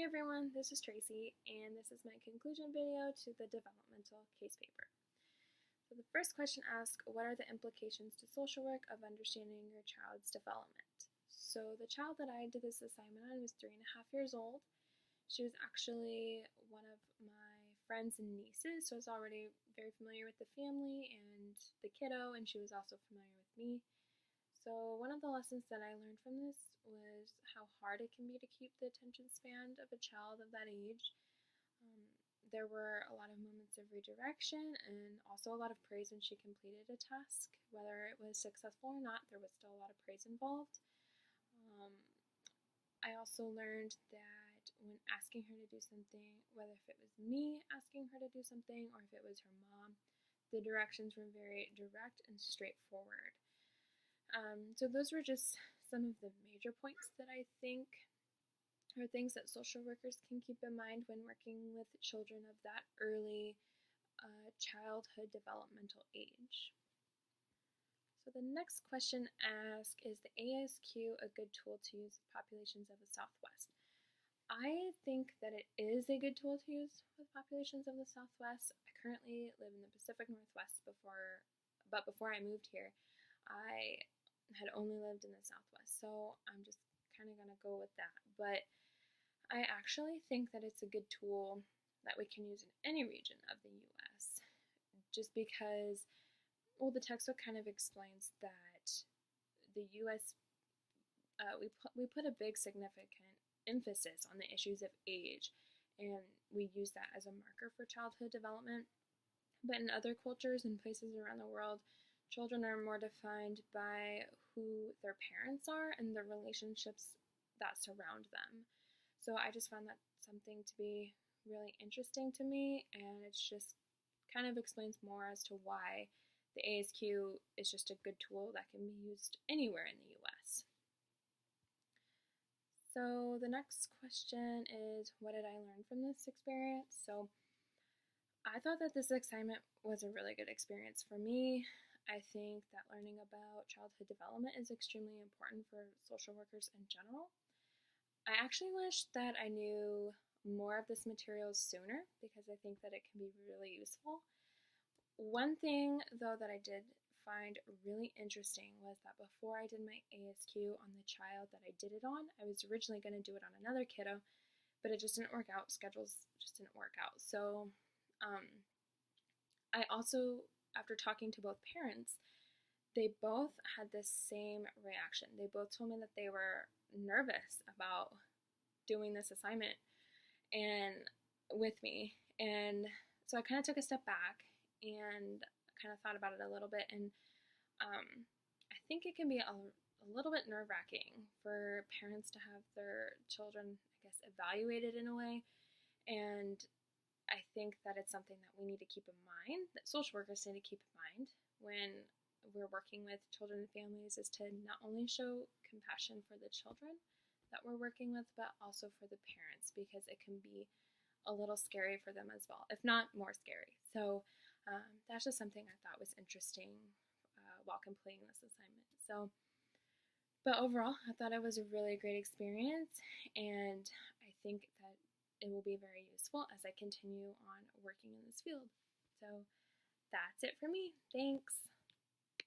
Hey everyone, this is Tracy, and this is my conclusion video to the developmental case paper. So the first question asks, what are the implications to social work of understanding your child's development? So the child that I did this assignment on was 3.5 years old. She was actually one of my friends and nieces, so I was already very familiar with the family and the kiddo, and she was also familiar with me. So one of the lessons that I learned from this was how hard it can be to keep the attention span of a child of that age. There were a lot of moments of redirection and also a lot of praise when she completed a task. Whether it was successful or not, there was still a lot of praise involved. I also learned that when asking her to do something, whether if it was me asking her to do something or if it was her mom, the directions were very direct and straightforward. So those were just some of the major points that I think are things that social workers can keep in mind when working with children of that early childhood developmental age. So the next question asks, is the ASQ a good tool to use with populations of the Southwest? I think that it is a good tool to use with populations of the Southwest. I currently live in the Pacific Northwest but before I moved here, I had only lived in the Southwest, so I'm just kind of going to go with that. But I actually think that it's a good tool that we can use in any region of the U.S. just because, well, the textbook kind of explains that the U.S., we put a big significant emphasis on the issues of age, and we use that as a marker for childhood development. But in other cultures and places around the world, children are more defined by who their parents are and the relationships that surround them. So I just found that something to be really interesting to me, and it's just kind of explains more as to why the ASQ is just a good tool that can be used anywhere in the US. So the next question is, what did I learn from this experience? So I thought that this assignment was a really good experience for me. I think that learning about childhood development is extremely important for social workers in general. I actually wish that I knew more of this material sooner because I think that it can be really useful. One thing, though, that I did find really interesting was that before I did my ASQ on the child that I did it on, I was originally going to do it on another kiddo, but it just didn't work out. Schedules just didn't work out. So I also, after talking to both parents, they both had the same reaction. They both told me that they were nervous about doing this assignment and with me. And so I kind of took a step back and kind of thought about it a little bit. And I think it can be a little bit nerve-wracking for parents to have their children, I guess, evaluated in a way. And I think that it's something that we need to keep in mind, that social workers need to keep in mind when we're working with children and families, is to not only show compassion for the children that we're working with, but also for the parents, because it can be a little scary for them as well, if not more scary. So that's just something I thought was interesting while completing this assignment. So, but overall, I thought it was a really great experience, and I think that it will be very useful as I continue on working in this field. So that's it for me. Thanks.